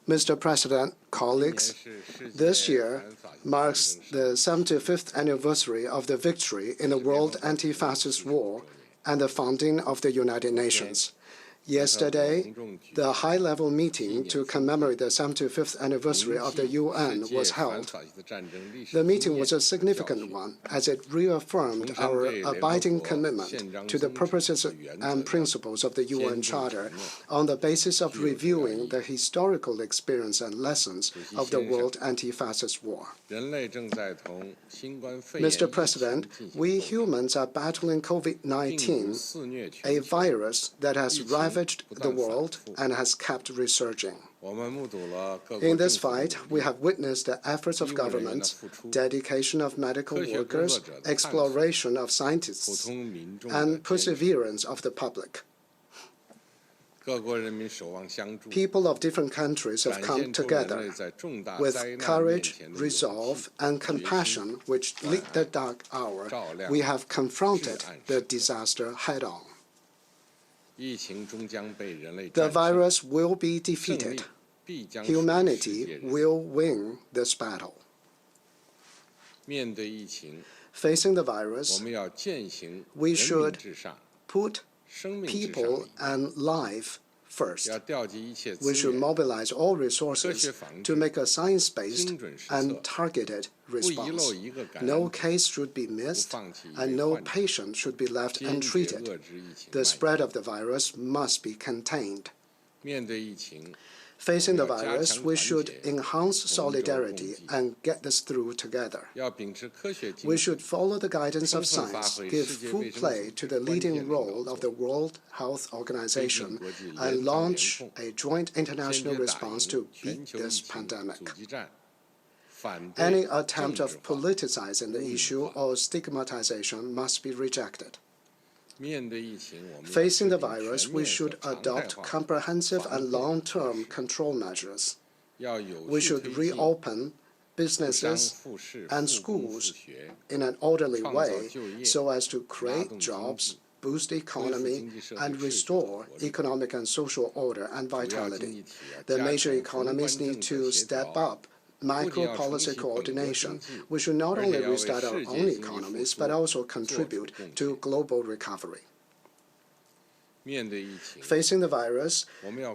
Mr. President, colleagues, this year marks the 75th anniversary of the victory in the World Anti-Fascist War and the founding of the United Nations. Yesterday, the high-level meeting to commemorate the 75th anniversary of the UN was held. The meeting was a significant one, as it reaffirmed our abiding commitment to the purposes and principles of the UN Charter on the basis of reviewing the historical experience and lessons of the World Anti-Fascist War. Mr. President, we humans are battling COVID-19, a virus that has ravaged the world and has kept resurging. In this fight, we have witnessed the efforts of governments, dedication of medical workers, exploration of scientists, and perseverance of the public. People of different countries have come together with courage, resolve, and compassion which lit the dark hour. We have confronted the disaster head-on. The virus will be defeated. Humanity will win this battle. Facing the virus, we should put people and life first. We should mobilize all resources to make a science-based and targeted response. No case should be missed, and no patient should be left untreated. The spread of the virus must be contained. Facing the virus, we should enhance solidarity and get this through together. We should follow the guidance of science, give full play to the leading role of the World Health Organization, and launch a joint international response to beat this pandemic. Any attempt of politicizing the issue or stigmatization must be rejected. Facing the virus, we should adopt comprehensive and long-term control measures. We should reopen businesses and schools in an orderly way so as to create jobs, boost the economy, and restore economic and social order and vitality. The major economies need to step up micro-policy coordination. We should not only restart our own economies, but also contribute to global recovery. Facing the virus,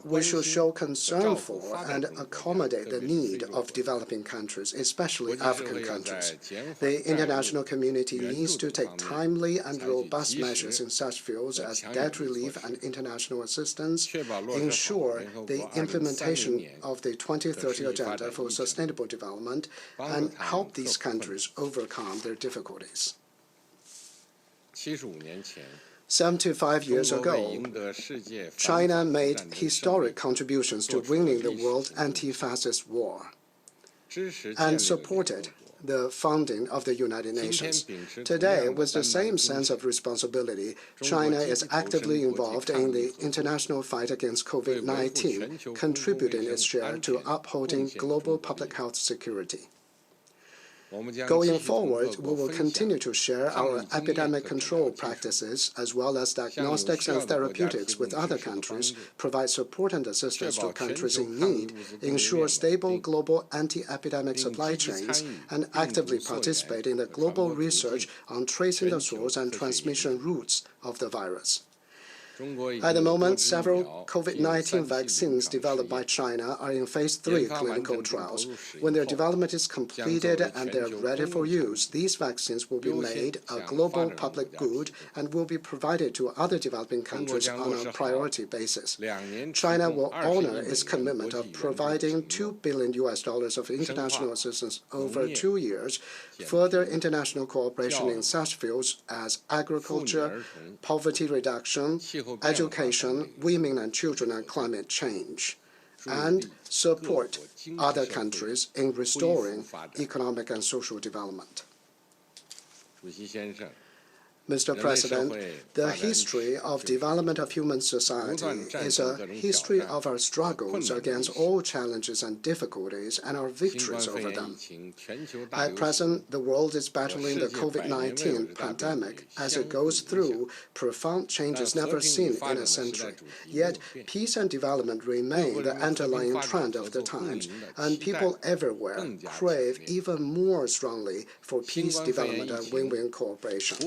we should show concern for and accommodate the need of developing countries, especially African countries. The international community needs to take timely and robust measures in such fields as debt relief and international assistance, ensure the implementation of the 2030 Agenda for Sustainable Development, and help these countries overcome their difficulties. 75 years ago, China made historic contributions to winning the World Anti-Fascist War and supported the founding of the United Nations. Today, with the same sense of responsibility, China is actively involved in the international fight against COVID-19, contributing its share to upholding global public health security. Going forward, we will continue to share our epidemic control practices as well as diagnostics and therapeutics with other countries, provide support and assistance to countries in need, ensure stable global anti-epidemic supply chains, and actively participate in the global research on tracing the source and transmission routes of the virus. At the moment, several COVID-19 vaccines developed by China are in Phase 3 clinical trials. When their development is completed and they are ready for use, these vaccines will be made a global public good and will be provided to other developing countries on a priority basis. China will honor its commitment of providing $2 billion of international assistance over 2 years, further international cooperation in such fields as agriculture, poverty reduction, education, women and children, and climate change, and support other countries in restoring economic and social development. Mr. President, the history of development of human society is a history of our struggles against all challenges and difficulties and our victories over them. At present, the world is battling the COVID-19 pandemic as it goes through profound changes never seen in a century. Yet, peace and development remain the underlying trend of the times, and people everywhere crave even more strongly for peace, development, and win-win cooperation.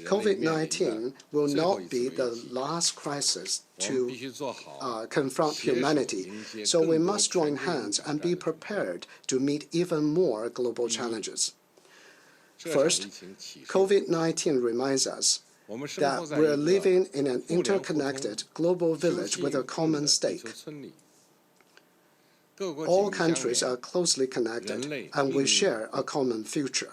COVID-19 will not be the last crisis to confront humanity, so we must join hands and be prepared to meet even more global challenges. First, COVID-19 reminds us that we're living in an interconnected global village with a common stake. All countries are closely connected, and we share a common future.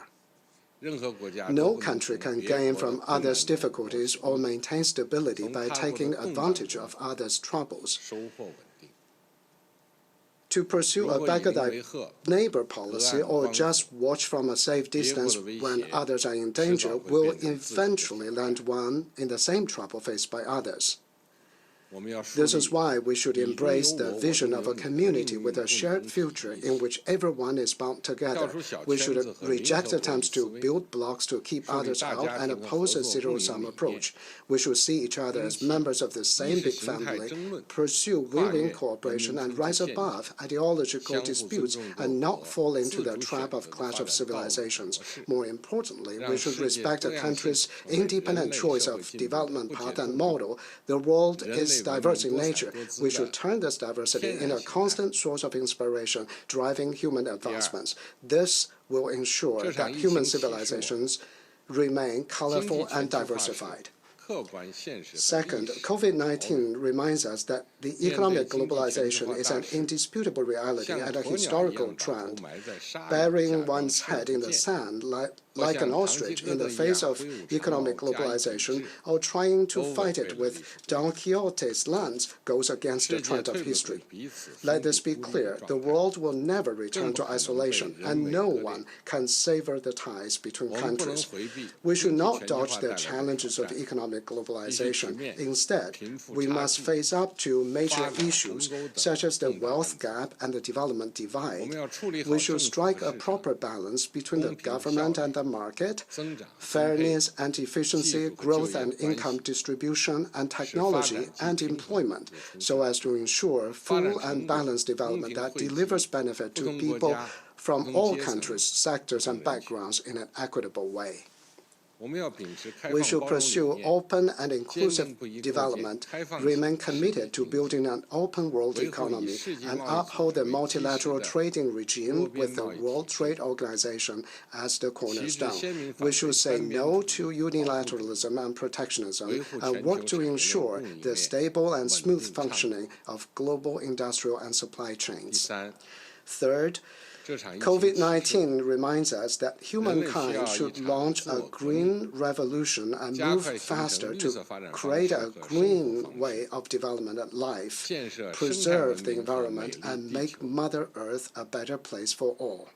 No country can gain from others' difficulties or maintain stability by taking advantage of others' troubles. To pursue a beggar-thy-neighbor policy or just watch from a safe distance when others are in danger will eventually land one in the same trouble faced by others. This is why we should embrace the vision of a community with a shared future in which everyone is bound together. We should reject attempts to build blocks to keep others out and oppose a zero-sum approach. We should see each other as members of the same big family, pursue win-win cooperation, and rise above ideological disputes and not fall into the trap of clash of civilizations. More importantly, we should respect a country's independent choice of development path and model. The world is diverse in nature. We should turn this diversity into a constant source of inspiration, driving human advancements. This will ensure that human civilizations remain colorful and diversified. Second, COVID-19 reminds us that the economic globalization is an indisputable reality and a historical trend. Burying one's head in the sand like an ostrich in the face of economic globalization or trying to fight it with Don Quixote's lance goes against the trend of history. Let this be clear, the world will never return to isolation, and no one can sever the ties between countries. We should not dodge the challenges of economic globalization. Instead, we must face up to major issues such as the wealth gap and the development divide. We should strike a proper balance between the government and the market, fairness and efficiency, growth and income distribution, and technology and employment, so as to ensure full and balanced development that delivers benefit to people from all countries, sectors, and backgrounds in an equitable way. We should pursue open and inclusive development, remain committed to building an open world economy, and uphold the multilateral trading regime with the World Trade Organization as the cornerstone. We should say no to unilateralism and protectionism and work to ensure the stable and smooth functioning of global industrial and supply chains. Third, COVID-19 reminds us that humankind should launch a green revolution and move faster to create a green way of development and life, preserve the environment, and make Mother Earth a better place for all.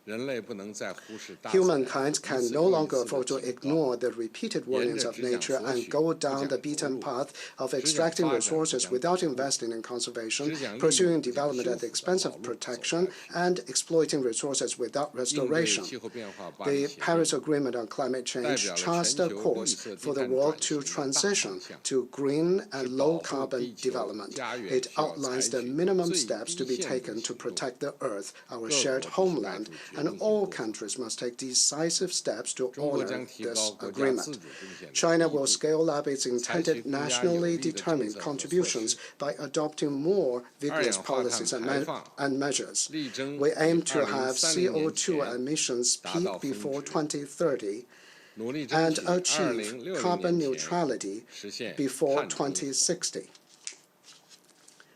Humankind can no longer afford to ignore the repeated warnings of nature and go down the beaten path of extracting resources without investing in conservation, pursuing development at the expense of protection, and exploiting resources without restoration. The Paris Agreement on Climate Change charts the course for the world to transition to green and low-carbon development. It outlines the minimum steps to be taken to protect the Earth, our shared homeland, and all countries must take decisive steps to honor this agreement. China will scale up its intended nationally determined contributions by adopting more vigorous policies and measures. We aim to have CO2 emissions peak before 2030 and achieve carbon neutrality before 2060.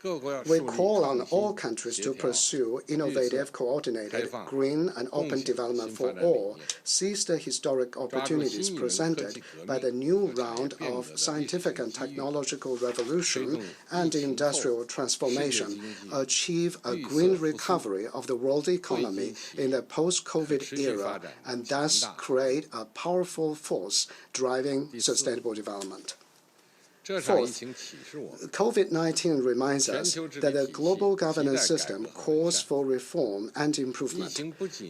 We call on all countries to pursue innovative, coordinated, green and open development for all, seize the historic opportunities presented by the new round of scientific and technological revolution and industrial transformation, achieve a green recovery of the world economy in the post-COVID era, and thus create a powerful force driving sustainable development. Fourth, COVID-19 reminds us that the global governance system calls for reform and improvement.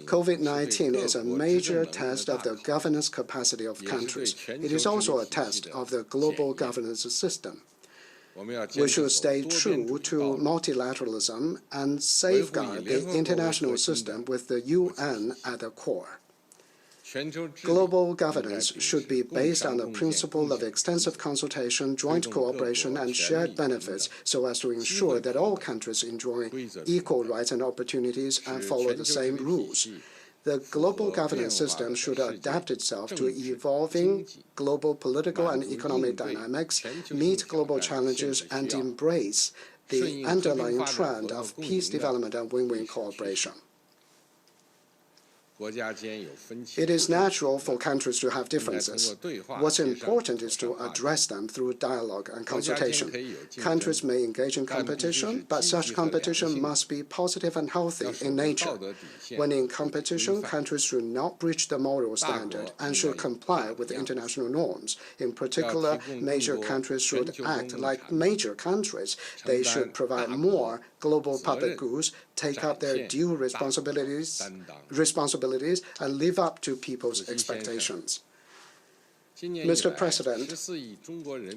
COVID-19 is a major test of the governance capacity of countries. It is also a test of the global governance system. We should stay true to multilateralism and safeguard the international system with the UN at the core. Global governance should be based on the principle of extensive consultation, joint cooperation, and shared benefits so as to ensure that all countries enjoy equal rights and opportunities and follow the same rules. The global governance system should adapt itself to evolving global political and economic dynamics, meet global challenges, and embrace the underlying trend of peace, development, and win-win cooperation. It is natural for countries to have differences. What's important is to address them through dialogue and consultation. Countries may engage in competition, but such competition must be positive and healthy in nature. When in competition, countries should not breach the moral standard and should comply with international norms. In particular, major countries should act like major countries. They should provide more global public goods, take up their due responsibilities, and live up to people's expectations. Mr. President,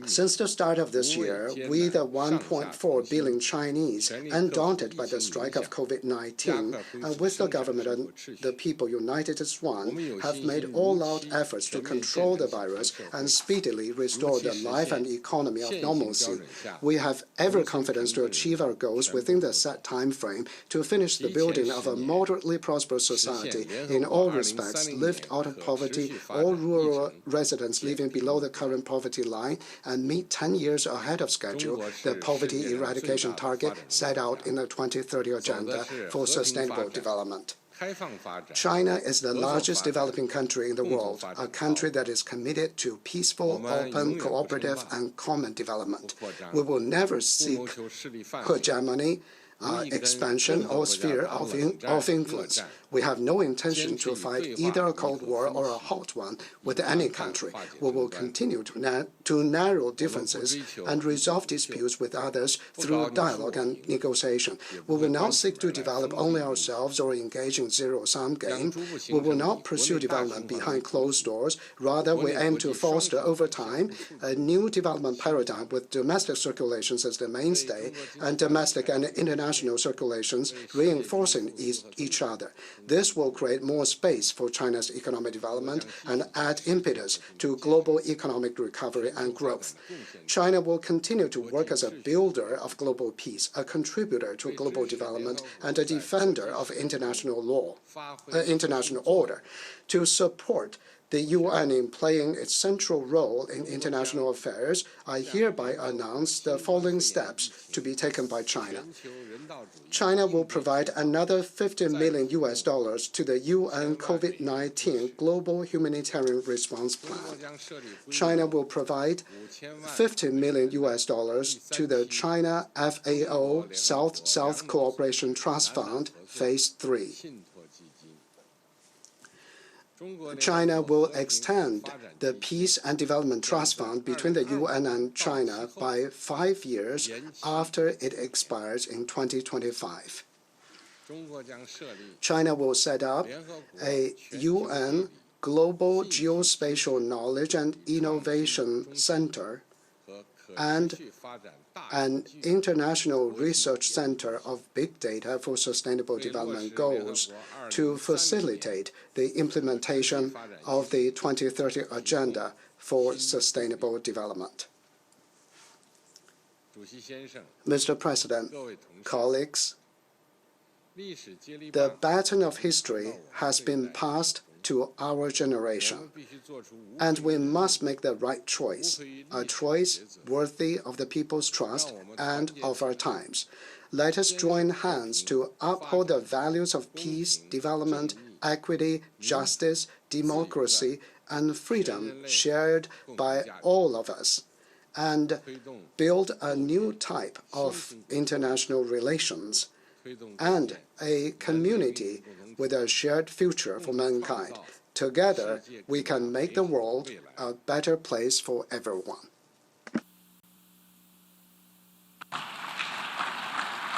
since the start of this year, we, the 1.4 billion Chinese, undaunted by the strike of COVID-19, and with the government and the people united as one, have made all-out efforts to control the virus and speedily restore the life and economy of normalcy. We have every confidence to achieve our goals within the set time frame to finish the building of a moderately prosperous society in all respects, lift out of poverty all rural residents living below the current poverty line, and meet 10 years ahead of schedule the poverty eradication target set out in the 2030 Agenda for Sustainable Development. China is the largest developing country in the world, a country that is committed to peaceful, open, cooperative, and common development. We will never seek hegemony, expansion, or sphere of influence. We have no intention to fight either a Cold War or a hot one with any country. We will continue to narrow differences and resolve disputes with others through dialogue and negotiation. We will not seek to develop only ourselves or engage in zero-sum game. We will not pursue development behind closed doors. Rather, we aim to foster over time a new development paradigm with domestic circulations as the mainstay and domestic and international circulations reinforcing each other. This will create more space for China's economic development and add impetus to global economic recovery and growth. China will continue to work as a builder of global peace, a contributor to global development, and a defender of international order. To support the UN in playing its central role in international affairs, I hereby announce the following steps to be taken by China. China will provide another $50 million to the UN COVID-19 Global Humanitarian Response Plan. China will provide $50 million to the China FAO South-South Cooperation Trust Fund, Phase 3. China will extend the Peace and Development Trust Fund between the UN and China by 5 years after it expires in 2025. China will set up a UN Global Geospatial Knowledge and Innovation Center and an international research center of big data for sustainable development goals to facilitate the implementation of the 2030 Agenda for Sustainable Development. Mr. President, colleagues, the baton of history has been passed to our generation. And we must make the right choice, a choice worthy of the people's trust and of our times. Let us join hands to uphold the values of peace, development, equity, justice, democracy, and freedom shared by all of us, and build a new type of international relations and a community with a shared future for mankind. Together, we can make the world a better place for everyone.